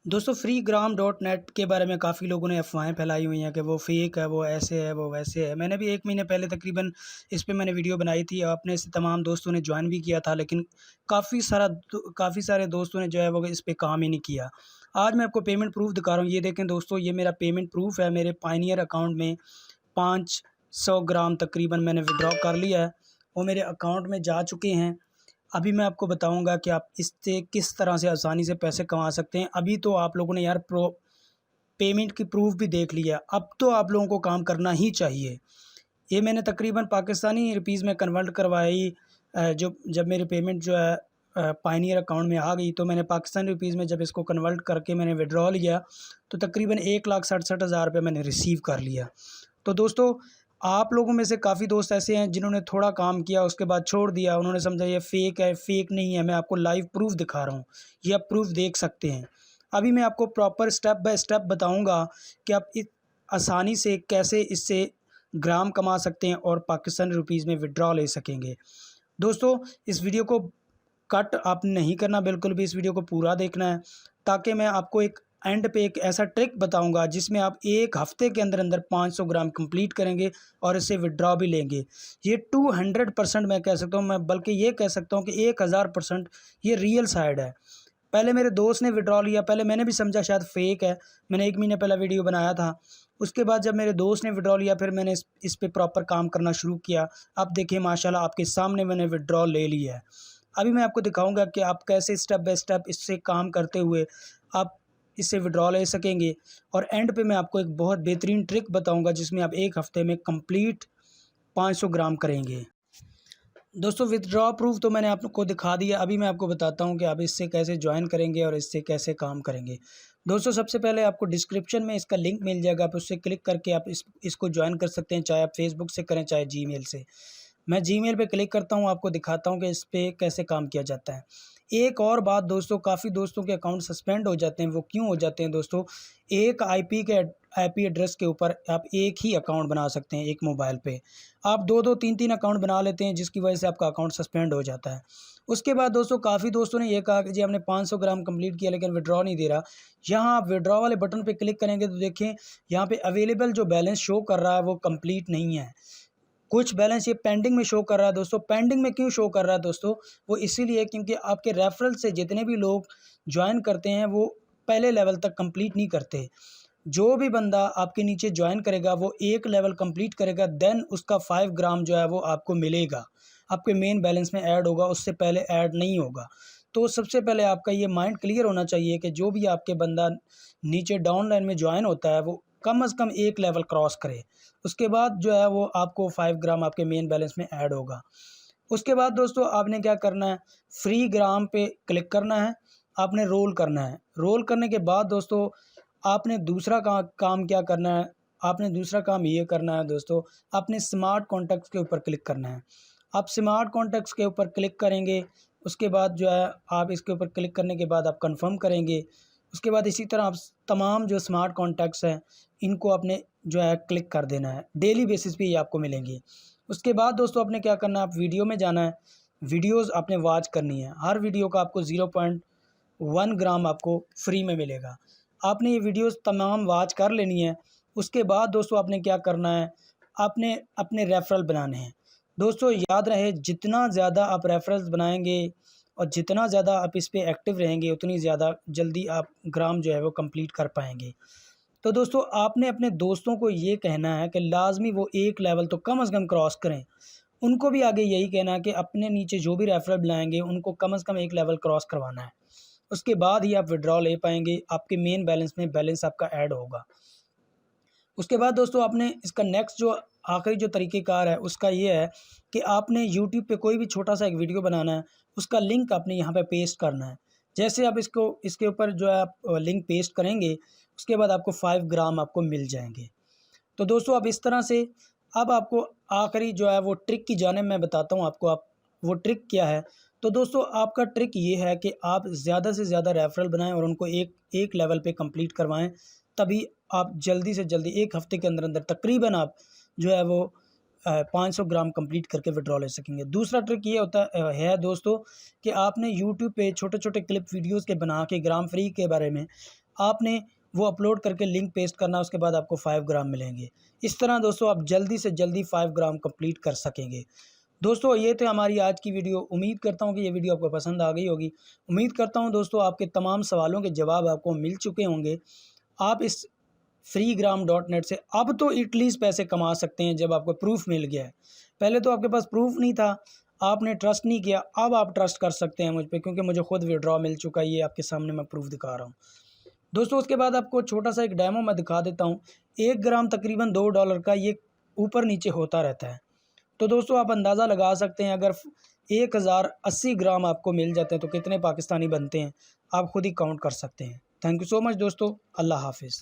दोस्तों freegram.net के बारे में काफ़ी लोगों ने अफ़वाहें फैलाई हुई हैं कि वो फ़ेक है, वो ऐसे है, वो वैसे है। मैंने भी 1 महीने पहले तकरीबन इस पे मैंने वीडियो बनाई थी। अपने से तमाम दोस्तों ने जॉइन भी किया था, लेकिन काफ़ी सारे दोस्तों ने जो है वो इस पे काम ही नहीं किया। आज मैं आपको पेमेंट प्रूफ़ दिखा रहा हूँ। ये देखें दोस्तों, ये मेरा पेमेंट प्रूफ़ है। मेरे पायनियर अकाउंट में 500 ग्राम तकरीबन मैंने विथड्रॉ कर लिया है। वो मेरे अकाउंट में जा चुके हैं। अभी मैं आपको बताऊँगा कि आप इससे किस तरह से आसानी से पैसे कमा सकते हैं। अभी तो आप लोगों ने यार पेमेंट की प्रूफ़ भी देख लिया, अब तो आप लोगों को काम करना ही चाहिए। ये मैंने तकरीबन पाकिस्तानी रुपीज़ में कन्वर्ट करवाई। जो जब मेरी पेमेंट जो है पायनियर अकाउंट में आ गई, तो मैंने पाकिस्तानी रुपीज़ में जब इसको कन्वर्ट करके मैंने विथड्रॉ लिया, तो तकरीबन 1,67,000 रुपये मैंने रिसीव कर लिया। तो दोस्तों, आप लोगों में से काफ़ी दोस्त ऐसे हैं जिन्होंने थोड़ा काम किया, उसके बाद छोड़ दिया। उन्होंने समझा ये फ़ेक है, फ़ेक नहीं है। मैं आपको लाइव प्रूफ़ दिखा रहा हूँ, ये आप प्रूफ़ देख सकते हैं। अभी मैं आपको प्रॉपर स्टेप बाय स्टेप बताऊँगा कि आप आसानी से कैसे इससे ग्राम कमा सकते हैं और पाकिस्तानी रुपीज़ में विथड्रॉ ले सकेंगे। दोस्तों, इस वीडियो को कट आपने नहीं करना, बिल्कुल भी इस वीडियो को पूरा देखना है, ताकि मैं आपको एक एंड पे एक ऐसा ट्रिक बताऊंगा जिसमें आप 1 हफ्ते के अंदर 500 ग्राम कंप्लीट करेंगे और इसे विथड्रॉ भी लेंगे। ये 200% मैं कह सकता हूँ, मैं बल्कि ये कह सकता हूँ कि 1000% ये रियल साइड है। पहले मेरे दोस्त ने विथड्रॉ लिया, पहले मैंने भी समझा शायद फ़ेक है। मैंने 1 महीने पहले वीडियो बनाया था। उसके बाद जब मेरे दोस्त ने विथड्रॉ लिया, फिर मैंने इस पे प्रॉपर काम करना शुरू किया। अब देखिए माशाल्लाह आपके सामने मैंने विथड्रॉ ले लिया है। अभी मैं आपको दिखाऊँगा कि आप कैसे स्टेप बाय स्टेप इससे काम करते हुए आप इससे विथड्रॉ ले सकेंगे, और एंड पे मैं आपको एक बहुत बेहतरीन ट्रिक बताऊँगा जिसमें आप 1 हफ़्ते में कंप्लीट 500 ग्राम करेंगे। दोस्तों, विथड्रॉ प्रूफ़ तो मैंने आपको दिखा दिया। अभी मैं आपको बताता हूँ कि आप इससे कैसे जॉइन करेंगे और इससे कैसे काम करेंगे। दोस्तों, सबसे पहले आपको डिस्क्रिप्शन में इसका लिंक मिल जाएगा, आप उससे क्लिक करके आप इसको जॉइन कर सकते हैं, चाहे आप फेसबुक से करें, चाहे जीमेल से। मैं जीमेल पे क्लिक करता हूँ, आपको दिखाता हूँ कि इस पे कैसे काम किया जाता है। एक और बात दोस्तों, काफ़ी दोस्तों के अकाउंट सस्पेंड हो जाते हैं। वो क्यों हो जाते हैं दोस्तों? एक आईपी एड्रेस के ऊपर आप एक ही अकाउंट बना सकते हैं, एक मोबाइल पे। आप 2-2 3-3 अकाउंट बना लेते हैं, जिसकी वजह से आपका अकाउंट सस्पेंड हो जाता है। उसके बाद दोस्तों, काफ़ी दोस्तों ने ये कहा कि जी हमने 500 ग्राम कंप्लीट किया लेकिन विथड्रॉ नहीं दे रहा। यहाँ आप विथड्रॉ वाले बटन पे क्लिक करेंगे तो देखें, यहाँ पे अवेलेबल जो बैलेंस शो कर रहा है वो कंप्लीट नहीं है। कुछ बैलेंस ये पेंडिंग में शो कर रहा है दोस्तों। पेंडिंग में क्यों शो कर रहा है दोस्तों? वो इसीलिए क्योंकि आपके रेफरल से जितने भी लोग जॉइन करते हैं, वो पहले लेवल तक कंप्लीट नहीं करते। जो भी बंदा आपके नीचे जॉइन करेगा, वो एक लेवल कंप्लीट करेगा, देन उसका 5 ग्राम जो है वो आपको मिलेगा, आपके मेन बैलेंस में ऐड होगा, उससे पहले ऐड नहीं होगा। तो सबसे पहले आपका ये माइंड क्लियर होना चाहिए कि जो भी आपके बंदा नीचे डाउन लाइन में जॉइन होता है, वो कम से कम एक लेवल क्रॉस करे। उसके बाद जो है वो आपको 5 ग्राम आपके मेन बैलेंस में ऐड होगा। उसके बाद दोस्तों, आपने क्या करना है, फ्री ग्राम पे क्लिक करना है, आपने रोल करना है। रोल करने के बाद दोस्तों, आपने दूसरा काम क्या करना है, आपने दूसरा काम ये करना है दोस्तों, आपने स्मार्ट कॉन्टैक्ट्स के ऊपर क्लिक करना है। आप स्मार्ट कॉन्टैक्ट्स के ऊपर क्लिक करेंगे, उसके बाद जो है आप इसके ऊपर क्लिक करने के बाद आप कंफर्म करेंगे। उसके बाद इसी तरह आप तमाम जो स्मार्ट कॉन्टैक्ट्स हैं, इनको आपने जो है क्लिक कर देना है। डेली बेसिस पे ये आपको मिलेंगी। उसके बाद दोस्तों, आपने क्या करना है, आप वीडियो में जाना है, वीडियोज़ आपने वॉच करनी है। हर वीडियो का आपको 0.1 ग्राम आपको फ्री में मिलेगा। आपने ये वीडियोज़ तमाम वॉच कर लेनी है। उसके बाद दोस्तों, आपने क्या करना है, आपने अपने रेफ़रल बनाने हैं। दोस्तों, याद रहे, जितना ज़्यादा आप रेफ़रल्स बनाएँगे और जितना ज़्यादा आप इस पे एक्टिव रहेंगे, उतनी ज़्यादा जल्दी आप ग्राम जो है वो कंप्लीट कर पाएँगे। तो दोस्तों, आपने अपने दोस्तों को ये कहना है कि लाज़मी वो एक लेवल तो कम से कम क्रॉस करें। उनको भी आगे यही कहना है कि अपने नीचे जो भी रेफ़रल बनाएँगे, उनको कम से कम एक लेवल क्रॉस करवाना है। उसके बाद ही आप विथड्रॉ ले पाएँगे, आपके मेन बैलेंस में बैलेंस आपका ऐड होगा। उसके बाद दोस्तों, आपने इसका नेक्स्ट जो आखिरी जो तरीक़ेकार है, उसका ये है कि आपने यूट्यूब पे कोई भी छोटा-सा एक वीडियो बनाना है, उसका लिंक आपने यहाँ पे पेस्ट करना है। जैसे आप इसको इसके ऊपर जो है आप लिंक पेस्ट करेंगे, उसके बाद आपको 5 ग्राम आपको मिल जाएँगे। तो दोस्तों, अब इस तरह से अब आपको आखिरी जो है वो ट्रिक की जानिब मैं बताता हूँ आपको, आप वो ट्रिक क्या है। तो दोस्तों, आपका ट्रिक ये है कि आप ज़्यादा से ज़्यादा रेफ़रल बनाएँ और उनको एक एक लेवल पे कंप्लीट करवाएँ। तभी आप जल्दी से जल्दी 1 हफ़्ते के अंदर तकरीबन आप जो है वो 500 ग्राम कंप्लीट करके विथड्रॉ ले सकेंगे। दूसरा ट्रिक ये होता है दोस्तों, कि आपने यूट्यूब पे छोटे-छोटे क्लिप वीडियोज़ के बना के ग्राम फ्री के बारे में आपने वो अपलोड करके लिंक पेस्ट करना, उसके बाद आपको 5 ग्राम मिलेंगे। इस तरह दोस्तों आप जल्दी से जल्दी 5 ग्राम कंप्लीट कर सकेंगे। दोस्तों ये तो हमारी आज की वीडियो। उम्मीद करता हूँ कि ये वीडियो आपको पसंद आ गई होगी। उम्मीद करता हूँ दोस्तों आपके तमाम सवालों के जवाब आपको मिल चुके होंगे। आप इस freegram.net से अब तो एटलीस्ट पैसे कमा सकते हैं जब आपको प्रूफ मिल गया है। पहले तो आपके पास प्रूफ नहीं था, आपने ट्रस्ट नहीं किया, अब आप ट्रस्ट कर सकते हैं मुझ पे, क्योंकि मुझे खुद विड्रॉ मिल चुका है। ये आपके सामने मैं प्रूफ दिखा रहा हूँ दोस्तों। उसके बाद आपको छोटा सा एक डेमो मैं दिखा देता हूँ। 1 ग्राम तकरीबन $2 का ये ऊपर नीचे होता रहता है। तो दोस्तों आप अंदाज़ा लगा सकते हैं, अगर 1080 ग्राम आपको मिल जाते हैं तो कितने पाकिस्तानी बनते हैं, आप खुद ही काउंट कर सकते हैं। थैंक यू सो मच दोस्तों। अल्लाह हाफिज़।